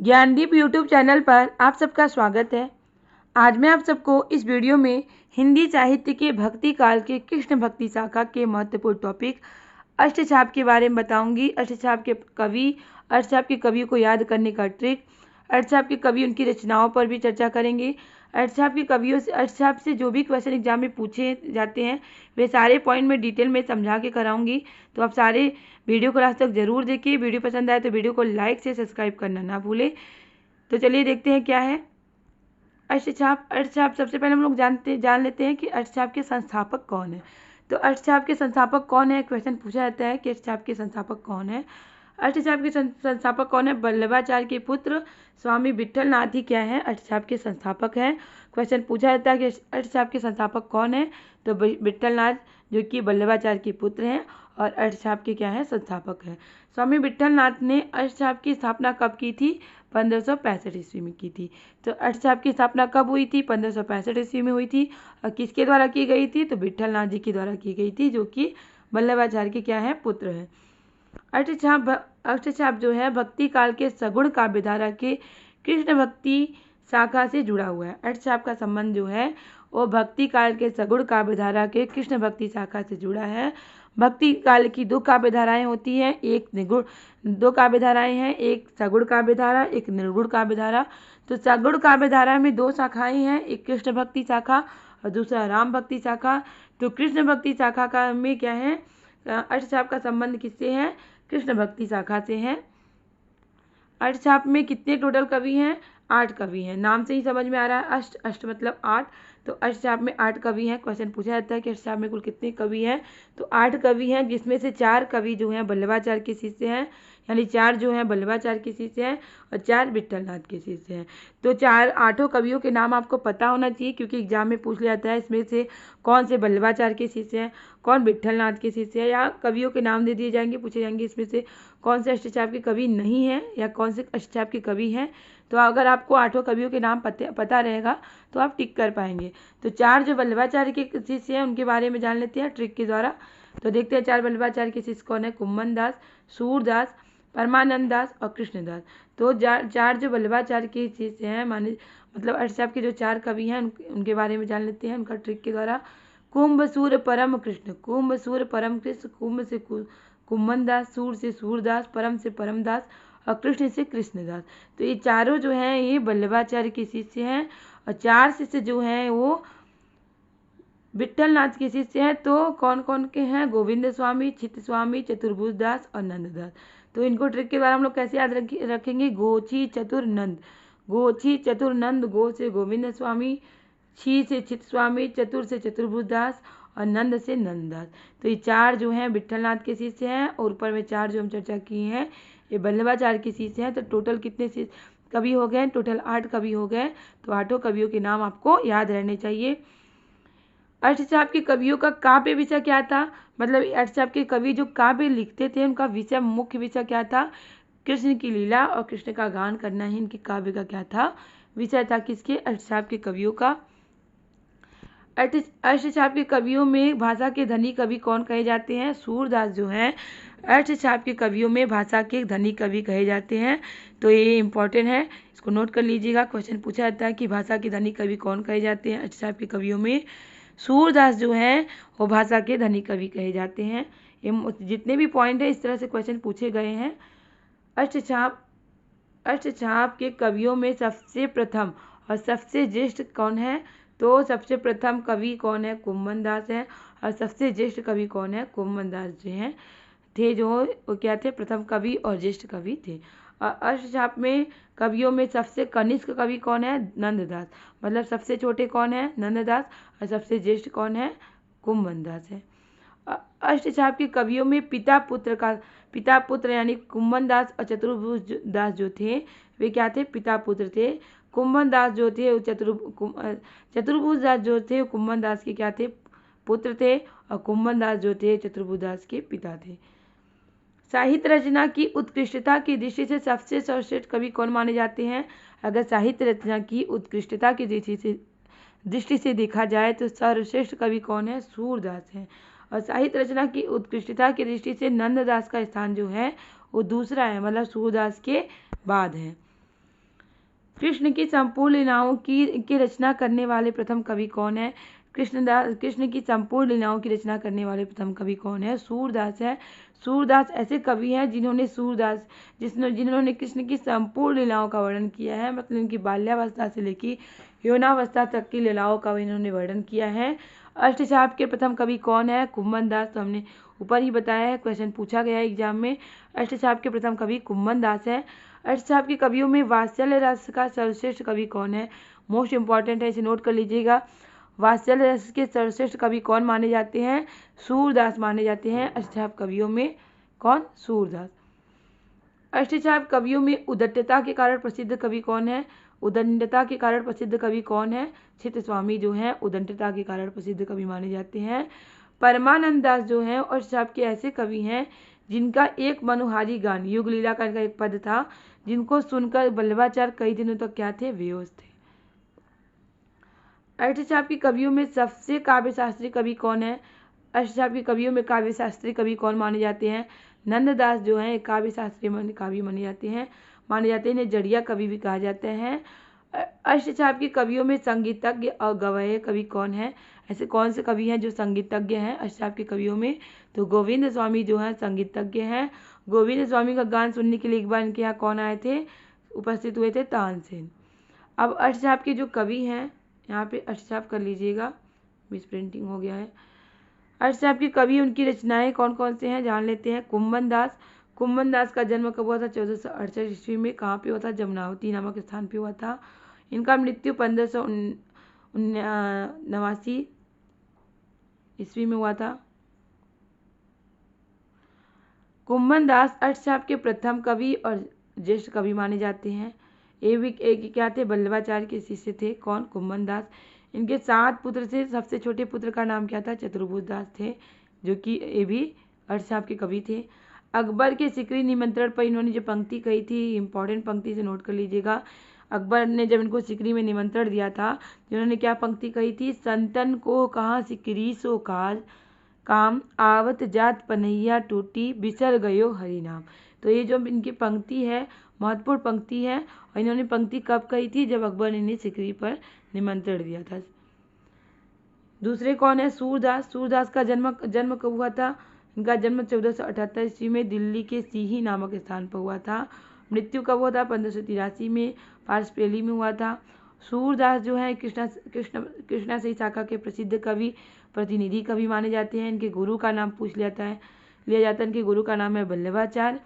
Gyandeep YouTube channel पर आप सबका स्वागत है। आज मैं आप सबको इस वीडियो में हिंदी साहित्य के भक्ति काल के कृष्ण भक्ति शाखा के महत्वपूर्ण टॉपिक अष्टछाप के बारे में बताऊंगी। अष्टछाप के कवियों को याद करने का ट्रिक, अष्टछाप के कवि उनकी रचनाओं पर भी चर्चा करेंगे। अष्टछाप से जो भी क्वेश्चन एग्जाम में पूछे जाते हैं वे सारे पॉइंट में डिटेल में समझा के कराऊंगी। तो आप सारे वीडियो को लास्ट तक जरूर देखिए। वीडियो पसंद आए तो वीडियो को लाइक से सब्सक्राइब करना ना भूलें। तो चलिए देखते हैं क्या है अष्टछाप। सबसे पहले हम लोग जान लेते हैं कि अष्टछाप के संस्थापक कौन है। तो अष्टछाप के संस्थापक कौन है, क्वेश्चन पूछा जाता है कि अष्टछाप के संस्थापक कौन है। अष्टछाप के संस्थापक कौन है? वल्लभाचार्य के पुत्र स्वामी विट्ठलनाथ ही क्या है, अष्टछाप के संस्थापक हैं। क्वेश्चन पूछा जाता है कि अष्टछाप के संस्थापक कौन है, तो विट्ठलनाथ जो कि वल्लभाचार्य के पुत्र हैं और अष्टछाप के क्या है, संस्थापक हैं। स्वामी विट्ठलनाथ ने अष्टछाप की स्थापना कब की थी? 1565 ईस्वी में की थी। तो अष्टछाप की स्थापना कब हुई थी? 1565 ईस्वी में हुई थी। और किसके द्वारा की गई थी? तो विट्ठलनाथ जी के द्वारा की गई थी, जो कि वल्लभाचार्य के क्या है, पुत्र हैं। अष्टछाप जो है भक्ति काल के सगुण काव्यधारा के कृष्ण भक्ति शाखा से जुड़ा हुआ है। अष्टछाप का संबंध जो है वो भक्ति काल के सगुण काव्यधारा के कृष्ण भक्ति शाखा से जुड़ा है। भक्ति काल की दो काव्यधाराएं होती हैं, दो काव्यधाराएं हैं, एक सगुण काव्यधारा, एक निर्गुण काव्यधारा। तो सगुण काव्यधारा में दो शाखाएं हैं, एक कृष्ण भक्ति शाखा और दूसरा राम भक्ति शाखा। तो कृष्ण भक्ति शाखा का में क्या है, अष्टछाप का संबंध किससे है? कृष्ण भक्ति शाखा से है। अष्टछाप में कितने टोटल कवि हैं? 8 कवि हैं। नाम से ही समझ में आ रहा है, अष्ट मतलब 8। तो अष्टछाप में 8 कवि हैं। क्वेश्चन पूछा जाता है कि अष्टछाप में कुल कितने कवि हैं, तो 8 कवि हैं, जिसमें से 4 कवि जो हैं वल्लभाचार्य के शिष्य हैं, यानी 4 जो हैं वल्लभाचार्य के शिष्य हैं और 4 विट्ठलनाथ के शिष्य हैं। तो 8 कवियों के नाम आपको पता होना चाहिए, क्योंकि एग्जाम में पूछ लिया जाता है इसमें से कौन से वल्लभाचार्य के शिष्य हैं, कौन विट्ठलनाथ के शिष्य हैं, या कवियों के नाम दे दिए जाएंगे, पूछे जाएंगे इसमें से कौन से अष्टछाप के कवि नहीं हैं या कौन से अष्टछाप के कवि हैं। तो अगर आपको 8 कवियों के नाम पता रहेगा तो आप टिक कर पाएंगे। तो 4 जो वल्लभाचार्य के शिष्य हैं उनके बारे में जान लेते हैं ट्रिक के द्वारा। तो देखते हैं 4 वल्लभाचार्य के शिष्य कौन है। कुम्मन दास, सूरदास, परमानंद दास और कृष्णदास। तो 4 जो वल्लभाचार्य के शिष्य हैं, मतलब अष्टछाप के जो 4 कवि हैं उनके बारे में जान लेते हैं उनका ट्रिक के द्वारा। कुंभ सूर परम कृष्ण, कुंभ सूर परम कृष्ण, कुंभ से कुम्मन दास, सूर से सूरदास, परम से परमदास और कृष्ण से कृष्णदास। तो ये चारों जो हैं ये वल्लभाचार्य के शिष्य हैं और 4 शिष्य जो हैं वो विट्ठलनाथ के शिष्य हैं। तो कौन कौन के हैं? गोविंद स्वामी, चित्त स्वामी, चतुर्भुज दास और नंददास। तो इनको ट्रिक के द्वारा हम लोग कैसे याद रखेंगे? गोची चतुर नंद, गोची चतुर नंद, गो से गोविंद स्वामी, छी से चित्त स्वामी, चतुर से चतुर्भुज दास और नंद से नंददास। तो ये 4 जो हैं विट्ठलनाथ के शिष्य हैं और ऊपर में 4 जो हम चर्चा किए हैं ये वल्लभाचार्य के शिष्य हैं। तो टोटल कितने कवि हो गए? टोटल 8 कवि हो गए। तो 8 कवियों के नाम आपको याद रहने चाहिए। अष्टछाप के कवियों का काव्य विषय क्या था? मतलब अष्टछाप के कवि जो काव्य लिखते थे उनका विषय, मुख्य विषय क्या था? कृष्ण की लीला और कृष्ण का गान करना ही इनके काव्य का क्या था? विषय था। किसके? अष्टछाप के कवियों का। अष्टछाप के कवियों में भाषा के धनी कवि कौन कहे जाते हैं? सूरदास जो हैं अष्टछाप के कवियों में भाषा के धनी कवि कहे जाते हैं। तो ये इंपॉर्टेंट है, इसको नोट कर लीजिएगा। क्वेश्चन पूछा जाता है कि भाषा के धनी कवि कौन कहे जाते हैं? अष्टछाप के कवियों में सूरदास जो हैं वो भाषा के धनी कवि कहे जाते हैं। ये जितने भी पॉइंट है इस तरह से क्वेश्चन पूछे गए हैं। अष्टछाप के कवियों में सबसे प्रथम और सबसे ज्येष्ठ कौन है? तो सबसे प्रथम कवि कौन है? कुम्मन दास है। और सबसे ज्येष्ठ कवि कौन है? कुम्मन दास जो हैं थे, जो वो क्या थे? प्रथम कवि और ज्येष्ठ कवि थे। अष्टछाप में कवियों में सबसे कनिष्ठ कवि कौन है? नंददास। मतलब सबसे छोटे कौन है? नंददास। और सबसे ज्येष्ठ कौन है? कुम्मन दास है। अष्टछाप के कवियों में पिता पुत्र यानी कुम्मन दास और चतुर्भुज दास जो थे वे क्या थे? पिता पुत्र थे। कुम्मन दास जो थे चतुर्भुज दास जो थे कुम्मन दास के क्या थे? पुत्र थे। और कुम्मन दास जो थे चतुर्भुज दास के पिता थे। साहित्य रचना की उत्कृष्टता की दृष्टि से सबसे सर्वश्रेष्ठ कवि कौन माने जाते हैं? अगर साहित्य रचना की उत्कृष्टता की दृष्टि से देखा जाए तो सर्वश्रेष्ठ कवि कौन है? सूरदास है। और साहित्य रचना की उत्कृष्टता की दृष्टि से नंददास का स्थान जो है वो दूसरा है, मतलब सूरदास के बाद है। कृष्ण की संपूर्ण लीलाओं की रचना करने वाले प्रथम कवि कौन है? कृष्ण की संपूर्ण लीलाओं की रचना करने वाले प्रथम कवि कौन है? सूरदास है। सूरदास ऐसे कवि हैं जिन्होंने कृष्ण की संपूर्ण लीलाओं का वर्णन किया है, मतलब इनकी बाल्यावस्था से लेकर यौनावस्था तक की लीलाओं का इन्होंने वर्णन किया है। अष्टचाप के प्रथम कवि कौन है? कुम्भन दास। तो हमने ऊपर ही बताया है, क्वेश्चन पूछा गया है एग्जाम में। अष्टचाप के प्रथम कवि कुम्भन दास है। अष्टचाप के कवियों में वात्सल्य रस का सर्वश्रेष्ठ कवि कौन है? मोस्ट इंपॉर्टेंट है, इसे नोट कर लीजिएगा। वात्सल्य रस के सर्वश्रेष्ठ कवि कौन माने जाते हैं? सूरदास माने जाते हैं। अष्टचाप कवियों में कौन? सूरदास। अष्टचाप कवियों में उद्दंडता के कारण प्रसिद्ध कवि कौन है? उद्दंडता के कारण प्रसिद्ध कवि कौन है? चित्त स्वामी जो हैं उद्दंडता के कारण प्रसिद्ध कवि माने जाते हैं। परमानंद दास जो हैं अष्टचाप के ऐसे कवि हैं जिनका एक मनोहारी गान, युग लीला का एक पद था, जिनको सुनकर वल्लभाचार्य कई दिनों तक क्या थे? बेहोश थे। अष्टचाप की कवियों में सबसे काव्यशास्त्री कवि कौन है? अष्टचाप की कवियों में काव्यशास्त्री कवि कौन माने जाते हैं? नंददास जो हैं काव्यशास्त्री काव्य माने जाते हैं। इन्हें जड़िया कवि भी कहा जाता है। अष्टचाप के कवियों में संगीतज्ञ और गवय कवि कौन है? ऐसे कौन से कवि हैं जो संगीतज्ञ हैं अष्टचाप के कवियों में? तो गोविंद स्वामी जो हैं संगीतज्ञ हैं। गोविंद स्वामी का गान सुनने के लिए एक बार इनके यहाँ कौन आए थे? उपस्थित हुए थे तानसेन। अब अष्टचाप के जो कवि हैं, यहाँ पे अष्टचाप कर लीजिएगा, मिस प्रिंटिंग हो गया है। अष्टचाप के कवि, उनकी रचनाएं कौन कौन से हैं जान लेते हैं। कुम्भन दास। कुम्भन दास का जन्म कब हुआ था? 1468 ईस्वी में। कहाँ पे हुआ था? जमुनावती नामक स्थान पे हुआ था। इनका मृत्यु 1589 ईस्वी में हुआ था। कुम्भन दास अष्टचाप के प्रथम कवि और ज्येष्ठ कवि माने जाते हैं। एक क्या थे? वल्लभाचार्य के शिष्य थे। कौन? कुम्भन दास। इनके 7 पुत्र थे। सबसे छोटे पुत्र का नाम क्या था? चतुर्भुज दास थे, जो कि ये भी अष्टचाप के कवि थे। अकबर के सिकरी निमंत्रण पर इन्होंने जो पंक्ति कही थी, इंपॉर्टेंट पंक्ति से नोट कर लीजिएगा। अकबर ने जब इनको सिकरी में निमंत्रण दिया था, जिन्होंने क्या पंक्ति कही थी? संतन को कहाँ सिकरी सो काज, काम आवत जात पनैया टूटी, बिसर गयो हरि नाम। तो ये जो इनकी पंक्ति है, महत्वपूर्ण पंक्ति है। और इन्होंने पंक्ति कब कही थी? जब अकबर ने इन्हें सिकरी पर निमंत्रण दिया था। दूसरे कौन है? सूरदास। सूरदास का जन्म कब हुआ था? इनका जन्म 1478 ईस्वी में दिल्ली के सीही नामक स्थान पर हुआ था। मृत्यु कब हुआ था? 1583 में पारसपेली में हुआ था। सूरदास जो है कृष्णा से शाखा के प्रसिद्ध कवि, प्रतिनिधि कवि माने जाते हैं। इनके गुरु का नाम पूछ लिया जाता है। इनके गुरु का नाम है वल्लभाचार्य।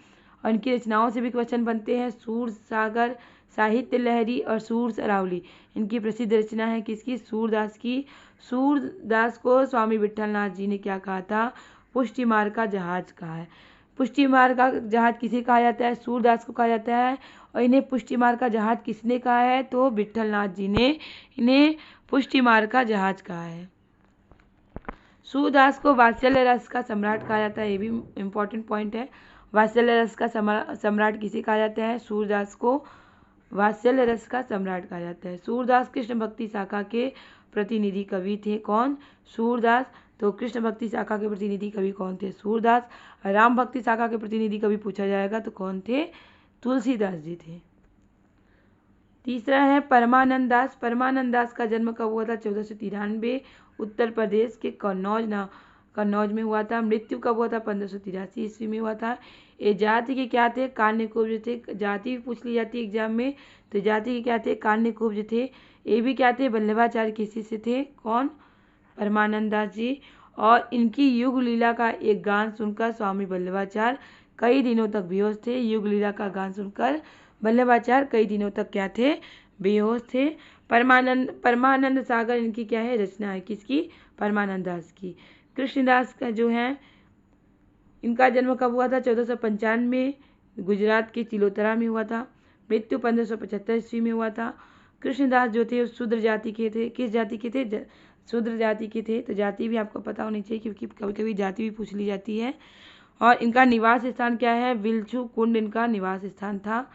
और इनकी रचनाओं से भी क्वेश्चन बनते हैं। सूर सागर, साहित्य लहरी और सूर सरावली इनकी प्रसिद्ध रचना है। किसकी? सूरदास की। सूरदास को स्वामी विट्ठलनाथ जी ने क्या कहा था? पुष्टि मार्ग का जहाज कहा है। पुष्टि मार्ग का जहाज किसे कहा जाता है? सूरदास को कहा जाता है। और इन्हें पुष्टि मार्ग का जहाज किसने कहा है? तो विट्ठलनाथ जी ने इन्हें पुष्टि मार्ग का जहाज कहा है। सूरदास को वात्सल्य रस का सम्राट कहा जाता है। ये भी इम्पोर्टेंट पॉइंट है। वात्सल्य रस का सम्राट किसे कहा जाता है? सूरदास को वात्सल्य रस का सम्राट कहा जाता है। सूरदास कृष्ण भक्ति शाखा के प्रतिनिधि कवि थे। कौन? सूरदास। तो कृष्ण भक्ति शाखा के प्रतिनिधि कवि कौन थे? सूरदास। राम भक्ति शाखा के प्रतिनिधि कवि पूछा जाएगा तो कौन थे? तुलसीदास जी थे। तीसरा है परमानंद दास। परमानंद दास का जन्म कब हुआ था? 1493 उत्तर प्रदेश के कन्नौज में हुआ था। मृत्यु कब हुआ था? 1583 ईस्वी में हुआ था। ये जाति के क्या थे? कान्यकुब्ज थे। जाति भी पूछ ली जाती है एग्जाम में, तो जाति के क्या थे? कान्यकुब्ज थे। ये भी क्या थे? वल्लभाचार्य के शिष्य थे। कौन? परमानंद दास जी। और इनकी युग लीला का एक गान सुनकर स्वामी वल्लभाचार्य कई दिनों तक बेहोश थे। युग लीला का गान सुनकर वल्लभाचार्य कई दिनों तक क्या थे? बेहोश थे। परमानंद सागर इनकी क्या है? रचना है। किसकी? परमानंद दास की। कृष्णदास का जो है, इनका जन्म कब हुआ था? 1495 में गुजरात के चिलोतरा में हुआ था। मृत्यु 1575 ईस्वी में हुआ था। कृष्णदास जो थे शूद्र जाति के थे। किस जाति के थे? शूद्र जाति के थे। तो जाति भी आपको पता होनी चाहिए, क्योंकि कभी कभी जाति भी पूछ ली जाती है। और इनका निवास स्थान क्या है? विल्छू कुंड इनका निवास स्थान था।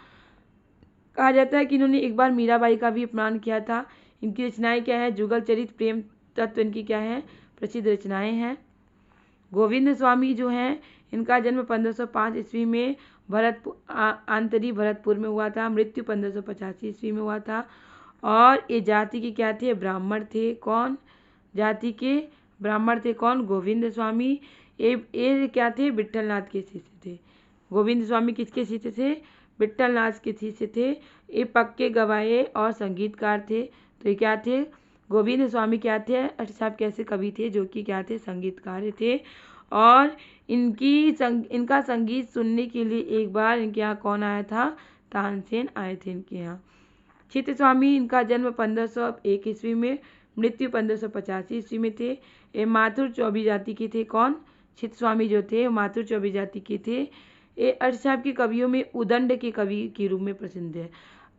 कहा जाता है कि इन्होंने एक बार मीराबाई का भी अपमान किया था। इनकी रचनाएं क्या है? जुगल चरित, प्रेम तत्व इनकी क्या है? प्रसिद्ध रचनाएं हैं। गोविंद स्वामी जो हैं, इनका जन्म 1505 ईस्वी में आंतरी भरतपुर में हुआ था। मृत्यु 1585 ईस्वी में हुआ था। और ये जाति के क्या थे? ब्राह्मण थे। कौन? जाति के ब्राह्मण थे। कौन? गोविंद स्वामी। ये क्या थे? विट्ठलनाथ के शिष्य थे। गोविंद स्वामी किसके शिष्य थे? विट्ठलनाथ के शिष्य थे। ये पक्के गवाये और संगीतकार थे। तो ये क्या थे? गोविंद स्वामी क्या थे? अष्टचाप के ऐसे कवि थे जो कि क्या थे? संगीतकार थे। और इनका संगीत सुनने के लिए एक बार इनके यहाँ कौन आया था? तानसेन आए थे इनके यहाँ। चित्त स्वामी, इनका जन्म 1501 ईस्वी में, मृत्यु 1585 ईस्वी में थे। ये माथुर चौबी जाति के थे। कौन? चित्त स्वामी जो थे माथुर चौबी जाति के थे। ये अष्टचाप के कवियों में उदंड के कवि के रूप में प्रसिद्ध है।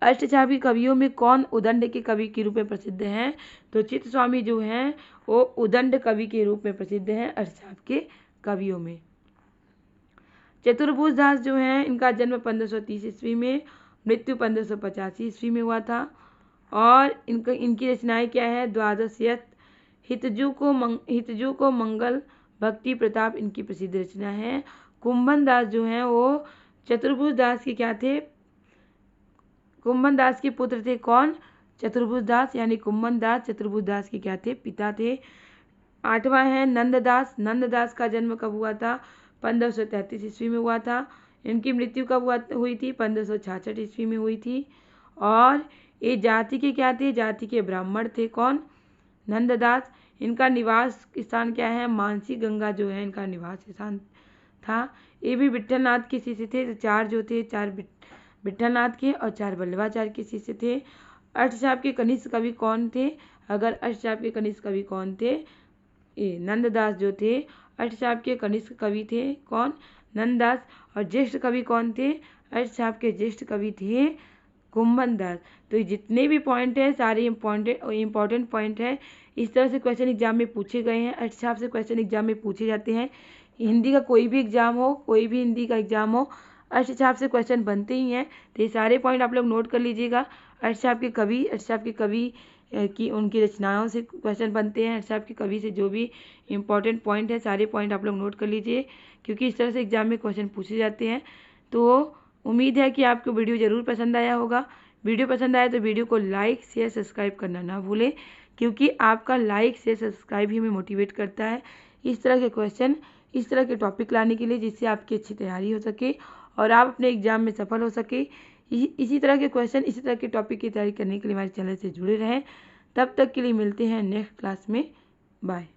अष्टचाप के कवियों में कौन उदंड के कवि के रूप में प्रसिद्ध हैं? तो चित्त स्वामी जो हैं वो उदंड कवि के रूप में प्रसिद्ध हैं अष्टचाप के कवियों में। चतुर्भुज दास जो हैं इनका जन्म 1530 ईस्वी में, मृत्यु 1585 ईस्वी में हुआ था। और इनकी रचनाएं क्या है? द्वादश यत्न, हितजू को मंगल, भक्ति प्रताप इनकी प्रसिद्ध रचना है। कुंभन दास जो हैं वो चतुर्भुज दास के क्या थे? कुंभन दास के पुत्र थे। कौन? चतुर्भुज दास, यानी कुंभन दास चतुर्भुज दास के क्या थे? पिता थे। 8वां है नंददास। नंददास का जन्म कब हुआ था? 1533 ईस्वी में हुआ था। इनकी मृत्यु कब हुई थी? 1566 ईस्वी में हुई थी। और ये जाति के क्या थे? जाति के ब्राह्मण थे। कौन? नंददास। इनका निवास स्थान क्या है? मानसी गंगा जो है इनका निवास स्थान था। ये भी विट्ठलनाथ के शिष्य थे। तो 4 जो थे, 4 विट्ठलनाथ के और 4 वल्लभाचार्य के शिष्य थे। अष्टचाप के कनिष्ठ कवि कौन थे? अगर अष्टचाप के कनिष्ठ कवि कौन थे? ये नंददास जो थे अष्टचाप के कनिष्ठ कवि थे। कौन? नंददास। और ज्येष्ठ कवि कौन थे? अष्टचाप के ज्येष्ठ कवि थे कुंभन दास। तो ये जितने भी पॉइंट हैं सारे इम्पॉर्टेंट पॉइंट है। इस तरह से क्वेश्चन एग्जाम में पूछे गए हैं। अष्टचाप से क्वेश्चन एग्जाम में पूछे जाते हैं। हिंदी का कोई भी एग्जाम हो, कोई भी हिंदी का एग्जाम हो, अष्टचाप से क्वेश्चन बनते ही हैं। तो ये सारे पॉइंट आप लोग नोट कर लीजिएगा। अष्टचाप के कवि की उनकी रचनाओं से क्वेश्चन बनते हैं। अष्टचाप के कवि से जो भी इम्पोर्टेंट पॉइंट है सारे पॉइंट आप लोग नोट कर लीजिए, क्योंकि इस तरह से एग्जाम में क्वेश्चन पूछे जाते हैं। तो उम्मीद है कि आपको वीडियो ज़रूर पसंद आया होगा। वीडियो पसंद आया तो वीडियो को लाइक शेयर सब्सक्राइब करना ना भूलें, क्योंकि आपका लाइक शेयर सब्सक्राइब ही हमें मोटिवेट करता है इस तरह के क्वेश्चन, इस तरह के टॉपिक लाने के लिए, जिससे आपकी अच्छी तैयारी हो सके और आप अपने एग्जाम में सफल हो सके। इसी तरह के क्वेश्चन, इसी तरह के टॉपिक की तैयारी करने के लिए हमारे चैनल से जुड़े रहें। तब तक के लिए मिलते हैं नेक्स्ट क्लास में। बाय।